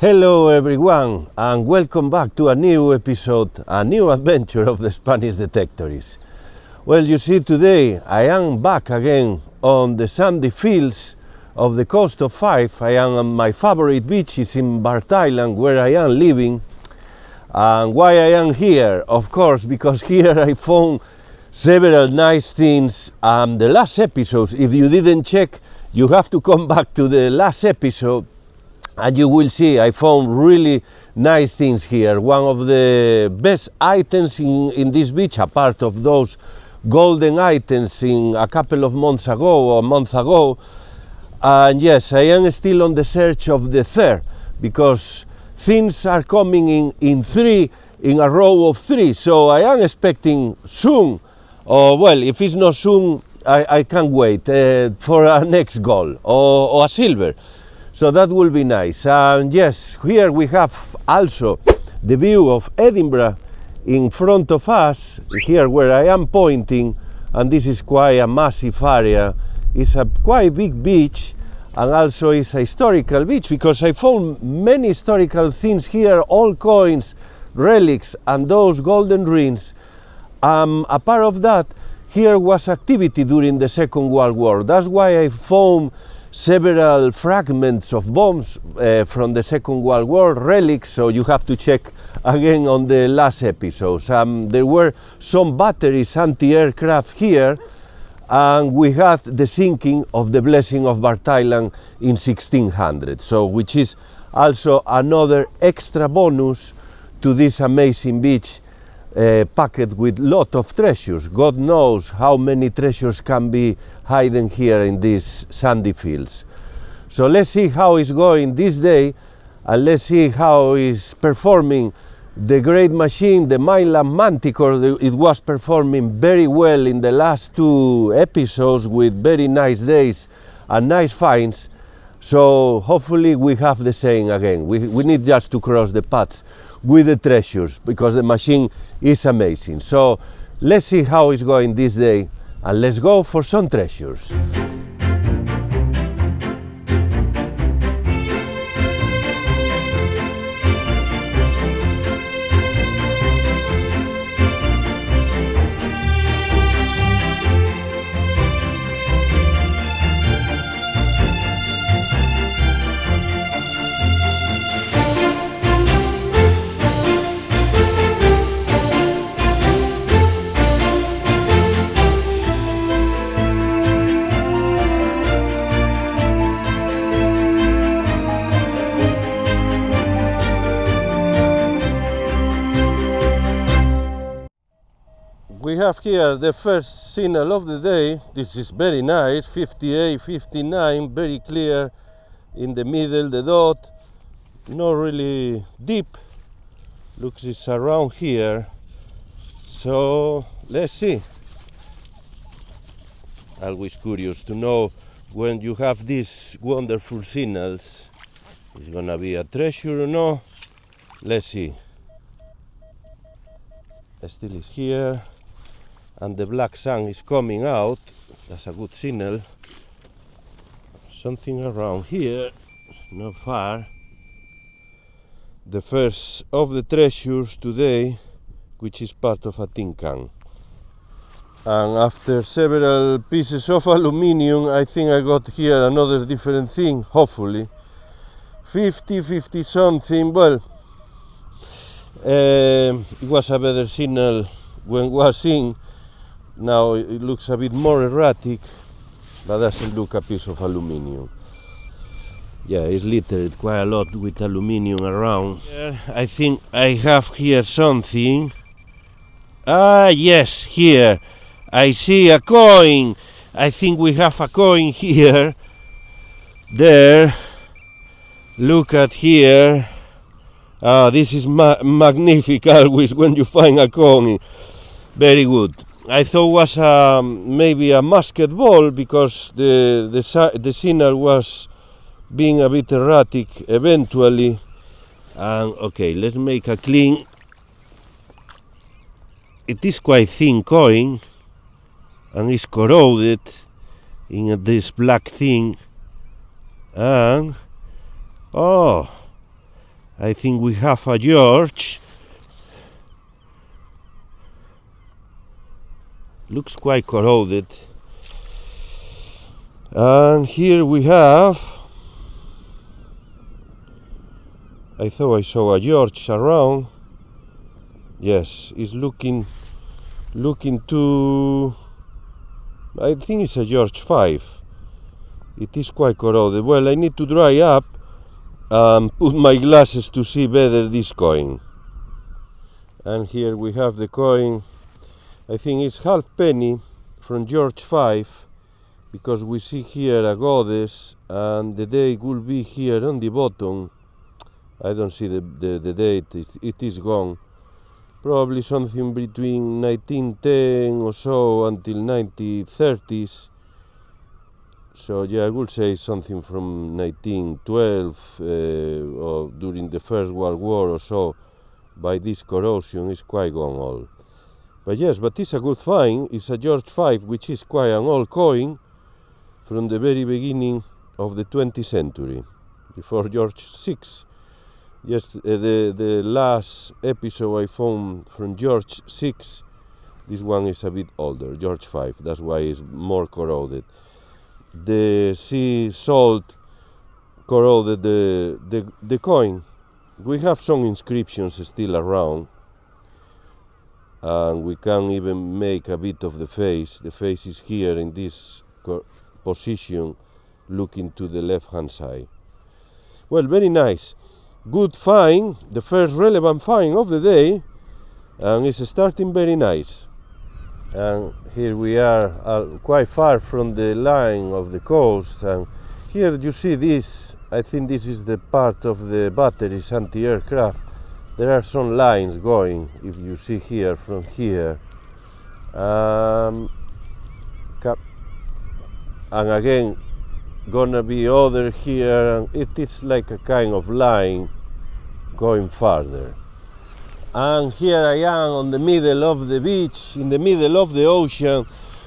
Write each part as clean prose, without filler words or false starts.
Hello everyone, and welcome back to a new episode, a new adventure of the Spanish Detectorist. Well, you see, today I am back again on the sandy fields of the coast of Fife. I am on my favorite beaches in Bart Island, where I am living. And why I am here? Of course, because here I found several nice things. The last episodes, if you didn't check, you have to come back to the last episode, and you will see I found really nice things here. One of the best items in this beach, apart of those golden items in a couple of months ago or a month ago. And yes, I am still on the search of the third, because things are coming in a row of three. So I am expecting soon, or well, if it's not soon, I can't wait for our next gold or a silver. So that will be nice. And yes, here we have also the view of Edinburgh in front of us, here where I am pointing, and this is quite a massive area. It's a quite big beach, and also it's a historical beach, because I found many historical things here, all coins, relics, and those golden rings. Apart of that, here was activity during the Second World War. That's why I found several fragments of bombs from the Second World War, relics, so you have to check again on the last episodes. There were some batteries, anti-aircraft here, and we had the sinking of the Blessing of Bart Island in 1600, so which is also another extra bonus to this amazing beach, packed with lot of treasures. God knows how many treasures can be hidden here in these sandy fields. So let's see how it's going this day, and let's see how it's performing the great machine, the Minelab Manticore. It was performing very well in the last two episodes with very nice days and nice finds. So hopefully we have the same again. We need just to cross the paths with the treasures, because the machine is amazing. So let's see how it's going this day, and let's go for some treasures. We have here the first signal of the day. This is very nice, 58, 59, very clear in the middle, the dot, not really deep, looks it's around here. So let's see. Always curious to know when you have these wonderful signals, it's gonna be a treasure or no. Let's see. Still is here, and the black sun is coming out. That's a good signal. Something around here, not far. The first of the treasures today, which is part of a tin can. And after several pieces of aluminium, I think I got here another different thing, hopefully. 50 something, well, it was a better signal when was in. Now it looks a bit more erratic, but doesn't look a piece of aluminium. Yeah, it's littered quite a lot with aluminium around. Yeah, I think I have here something. Ah, yes, here. I see a coin. I think we have a coin here. There. Look at here. Ah, this is magnificent always when you find a coin. Very good. I thought it was maybe a musket ball, because the signal was being a bit erratic eventually. And okay, let's make a clean. It is quite thin coin, and it's corroded in this black thing. And oh, I think we have a George. Looks quite corroded. And here we have, I thought I saw a George around. Yes, it's looking to, I think it's a George 5. It is quite corroded. Well, I need to dry up and put my glasses to see better this coin. And here we have the coin. I think it's half penny from George 5, because we see here a goddess and the date will be here on the bottom. I don't see the date, it is gone. Probably something between 1910 or so until 1930s. So yeah, I would say something from 1912 or during the First World War or so. By this corrosion is quite gone all. But yes, but it's a good find. It's a George 5, which is quite an old coin from the very beginning of the 20th century, before George 6. Yes, the last episode I found from George 6, this one is a bit older, George 5, that's why it's more corroded. The sea salt corroded the coin. We have some inscriptions still around, and we can even make a bit of the face. The face is here in this position, looking to the left hand side. Well, very nice. Good find, the first relevant find of the day, and it's starting very nice. And here we are quite far from the line of the coast, and here you see this. I think this is the part of the batteries anti-aircraft. There are some lines going, if you see here, from here. And again, gonna be other here, and it is like a kind of line going farther. And here I am on the middle of the beach, in the middle of the ocean.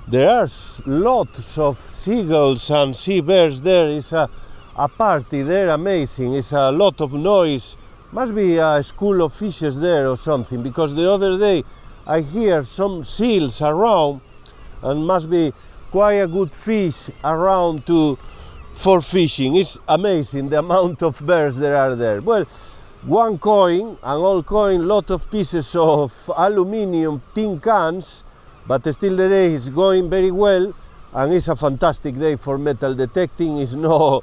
There are lots of seagulls and seabirds there. It's a party there, amazing. It's a lot of noise. Must be a school of fishes there or something, because the other day I hear some seals around, and must be quite a good fish around for fishing. It's amazing the amount of birds there are there. Well, one coin, an old coin, lot of pieces of aluminium tin cans, but still the day is going very well, and it's a fantastic day for metal detecting. It's no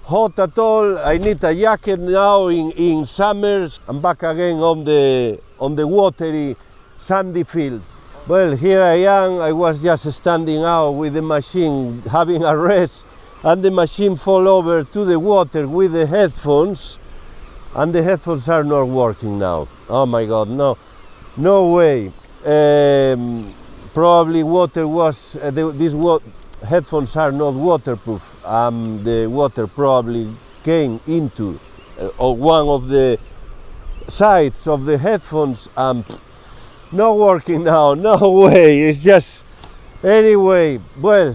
hot at all. I need a jacket now in summers. I'm back again on the watery sandy fields. Well, here I am. I was just standing out with the machine having a rest, and the machine fall over to the water with the headphones, and the headphones are not working now. Oh my god, no way. Probably water was headphones are not waterproof. The water probably came into one of the sides of the headphones. Not working now, no way. It's just, anyway, well,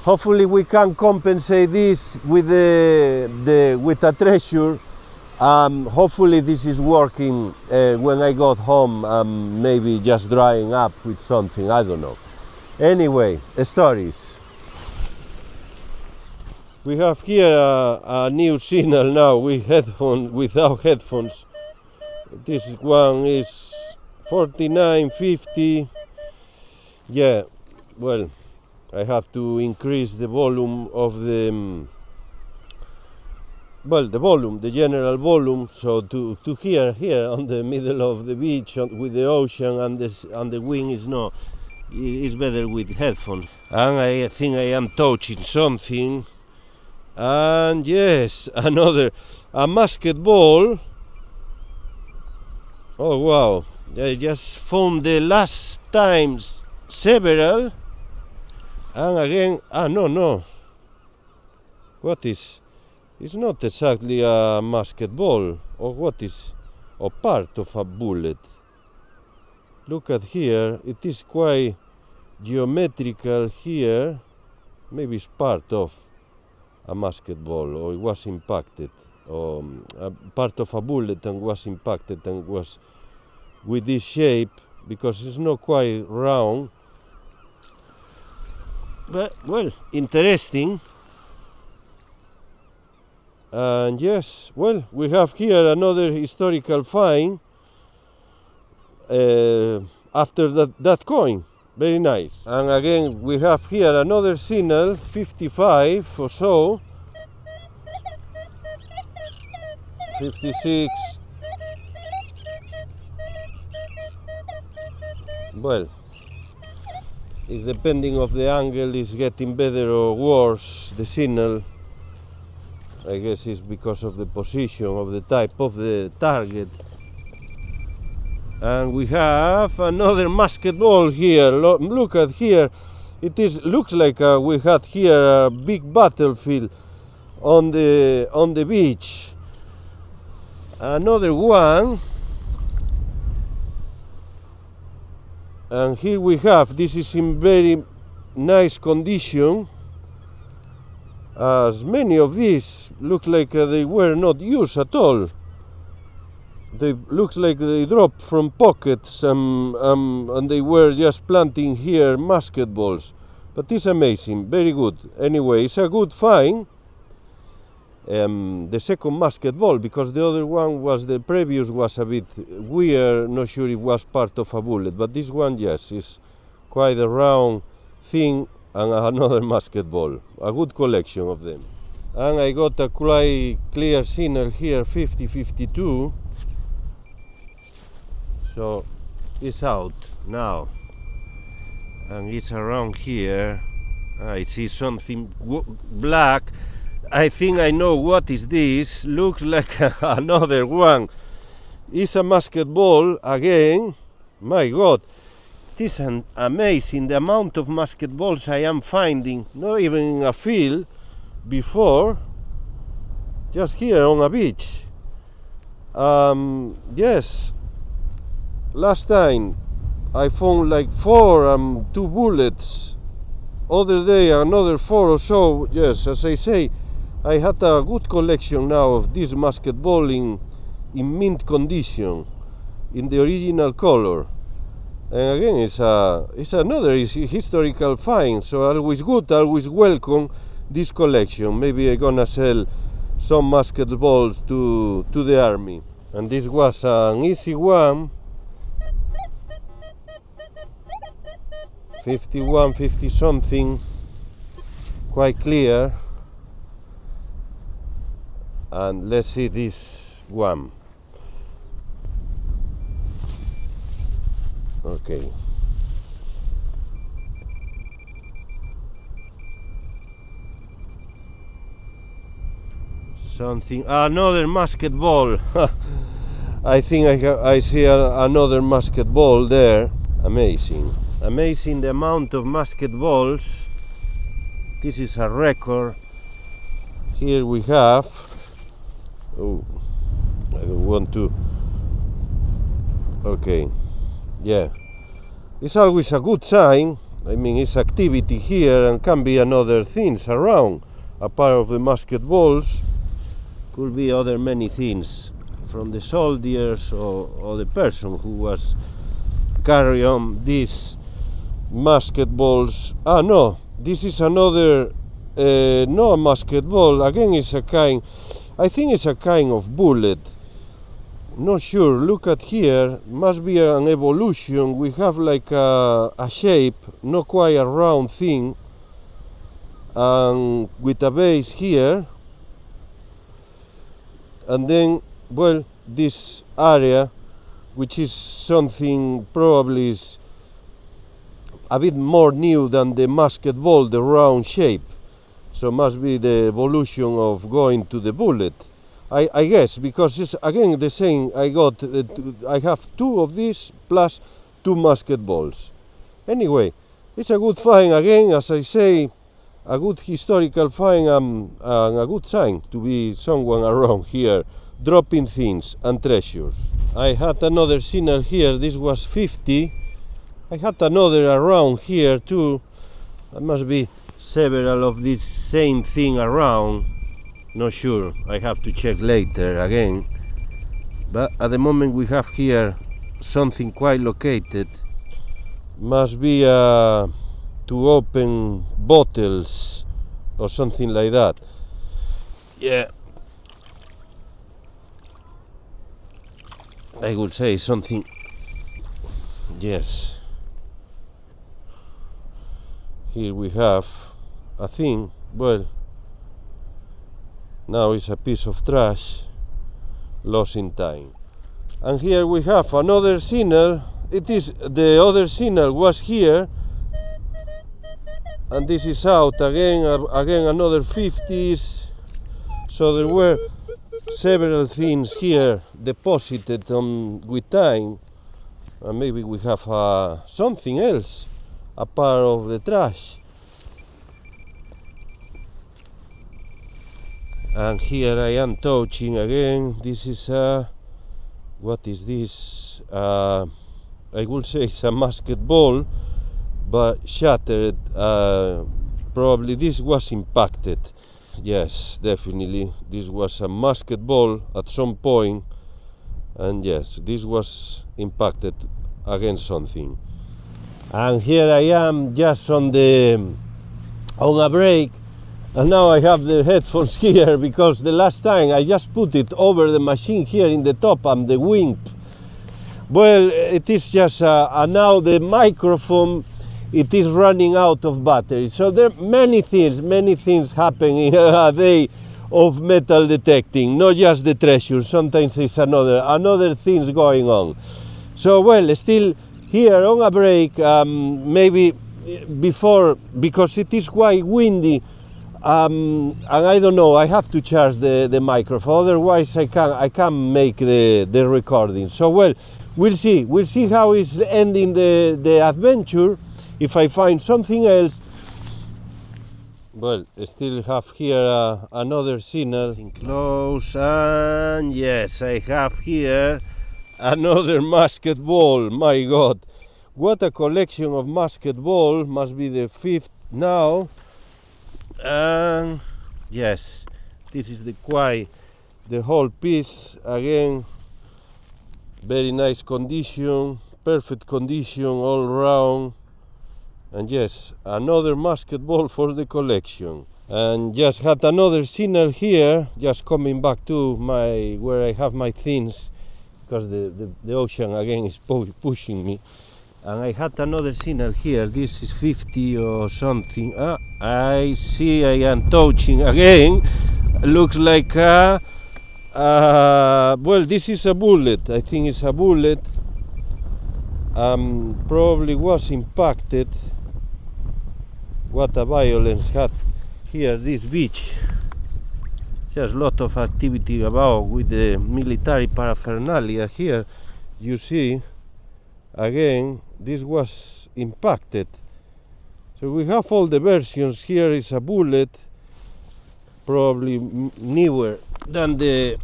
hopefully we can compensate this with with a treasure. Hopefully this is working when I got home, maybe just drying up with something, I don't know. Anyway, stories. We have here a new signal now without headphones. This one is 49.50. Yeah, well, I have to increase the volume of the the general volume, so to hear here on the middle of the beach with the ocean and the wind is better with headphones. And I think I am touching something, and yes, a musket ball. Oh wow, I just found the last times several, and again, no, what is? It's not exactly a musket ball, or what is, or part of a bullet. Look at here, it is quite geometrical here. Maybe it's part of a musket ball, or it was impacted. a part of a bullet and was impacted and was with this shape, because it's not quite round. But, well, interesting. And yes, well, we have here another historical find after that coin. Very nice. And again, we have here another signal, 55 or so. 56. Well, it's depending of the angle, is getting better or worse, the signal. I guess it's because of the position of the type of the target. And we have another musket ball here. Look at here. Looks like we had here a big battlefield on the beach. Another one. And here we have, this is in very nice condition. As many of these look like they were not used at all. They looks like they dropped from pockets and they were just planting here musket balls. But it's amazing, very good. Anyway, it's a good find. The second musket ball, because the other one the previous was a bit weird, not sure it was part of a bullet. But this one, yes, is quite a round thing. And another musket ball, a good collection of them. And I got a quite clear signal here, 50-52. So it's out now, and it's around here. I see something black. I think I know what is this. Looks like another one. It's a musket ball again. My God. It is amazing the amount of musket balls I am finding, not even in a field before, just here on a beach. Yes, last time I found like 4 and 2 bullets. Other day another 4 or so. Yes, as I say, I had a good collection now of this musket ball in mint condition, in the original color. And again, it's another historical find, so always good, always welcome this collection. Maybe I'm gonna sell some musket balls to the army. And this was an easy one. 51, 50 something, quite clear. And let's see this one. Okay. Something, another musket ball. I think I see another musket ball there. Amazing. Amazing the amount of musket balls. This is a record. Here we have, oh, I don't want to, okay. Yeah, it's always a good sign. I mean, it's activity here, and can be another things around. A part of the musket balls could be other many things from the soldiers or the person who was carrying on these musket balls. No, this is another, no musket ball. Again, it's a kind, I think it's a kind of bullet. Not sure, look at here, must be an evolution. We have like a shape, not quite a round thing, and with a base here, and then, well, this area, which is something probably is a bit more new than the musket ball, the round shape, so must be the evolution of going to the bullet. I guess, because it's again the same. I have 2 of these plus 2 musket balls. Anyway, it's a good find again, as I say, a good historical find and a good sign to be someone around here dropping things and treasures. I had another signal here. This was 50. I had another around here too. There must be several of this same thing around. Not sure, I have to check later again. But at the moment we have here something quite located. Must be to open bottles or something like that. Yeah, I would say something. Yes. Here we have a thing. Well, now it's a piece of trash lost in time. And here we have another signal. It is the other signal was here, and this is out again. Again another 50s. So there were several things here deposited with time, and maybe we have something else, a part of the trash. And here I am touching again. This is what is this? I would say it's a basketball, but shattered. Probably this was impacted. Yes, definitely. This was a basketball at some point, and yes, this was impacted against something. And here I am just on a break, and now I have the headphones here because the last time I just put it over the machine here in the top and the wing. Well, it is just now the microphone, it is running out of battery. So there are many things happen in a day of metal detecting, not just the treasure. Sometimes it's another things going on. So well, still here on a break, maybe before, because it is quite windy, and I don't know, I have to charge the microphone, otherwise I can't make the recording. So well, we'll see how it's ending the adventure. If I find something else, well, I still have here another signal. Close, and yes, I have here another basketball. My God, what a collection of basketball! Must be the 5th now. And yes, this is the whole piece again. Very nice condition, perfect condition all around. And yes, another basketball for the collection. And just had another signal here, just coming back to where I have my things, because the ocean again is pushing me. And I had another signal here. This is 50 or something. I see I am touching again. Looks like well, this is a bullet. I think it's a bullet. Probably was impacted. What a violence had here this beach. There's a lot of activity about with the military paraphernalia here. You see, again, this was impacted. So we have all the versions. Here is a bullet, probably newer than the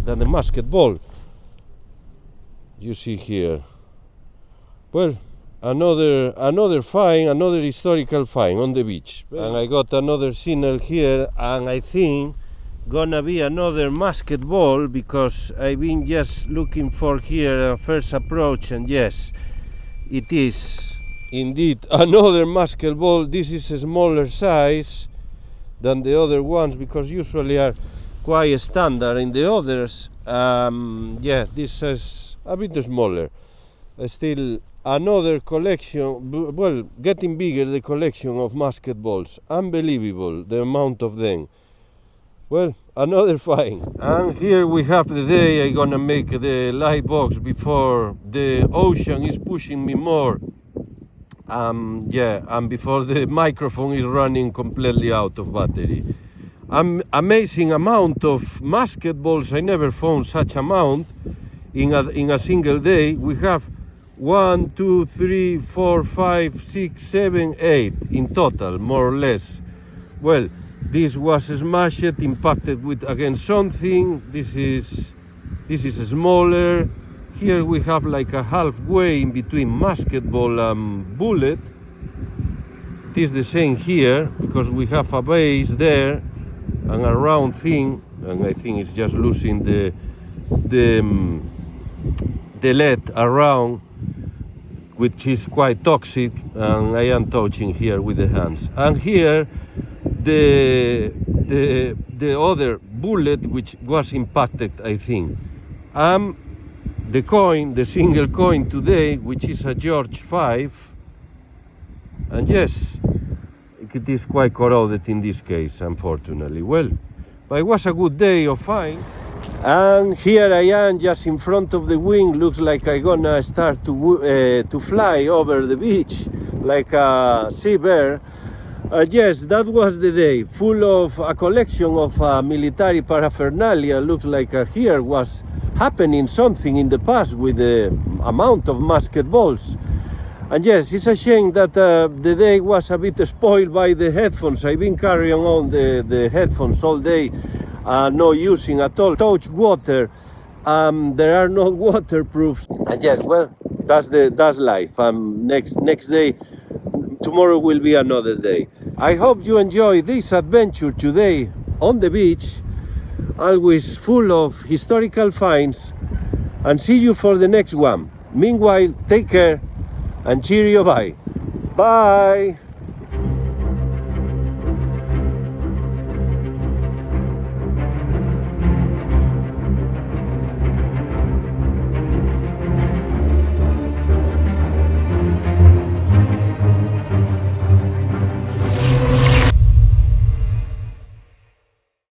basketball. You see here. Well, another find, another historical find on the beach. And I got another signal here, and I think gonna be another basketball, because I've been just looking for here a first approach, and yes, it is indeed another basketball. This is a smaller size than the other ones, because usually are quite standard in the others. Yeah, this is a bit smaller. Still another collection, well, getting bigger, the collection of basketballs. Unbelievable, the amount of them. Well, another find. And here we have the day I'm gonna make the light box before the ocean is pushing me more. Yeah, and before the microphone is running completely out of battery. Amazing amount of basketballs. I never found such amount in a single day. We have 1, 2, 3, 4, 5, 6, 7, 8 in total, more or less. Well, this was smashed, impacted with against something. This is smaller. Here we have like a halfway in between basketball and bullet. It is the same here, because we have a base there and a round thing, and I think it's just losing the lead around, which is quite toxic, and I am touching here with the hands. And here the other bullet which was impacted, I think. The coin, the single coin today, which is a George 5, and yes, it is quite corroded in this case, unfortunately. Well, but it was a good day of find. And here I am, just in front of the wing. Looks like I'm gonna start to fly over the beach like a sea bear. Yes, that was the day, full of a collection of military paraphernalia. Looks like here was happening something in the past with the amount of musket balls. And yes, it's a shame that the day was a bit spoiled by the headphones. I've been carrying on the headphones all day, no using at all. Touch water, there are no waterproofs. And yes, well, that's life. Next day, tomorrow will be another day. I hope you enjoy this adventure today on the beach, always full of historical finds, and see you for the next one. Meanwhile, take care and cheerio, bye. Bye.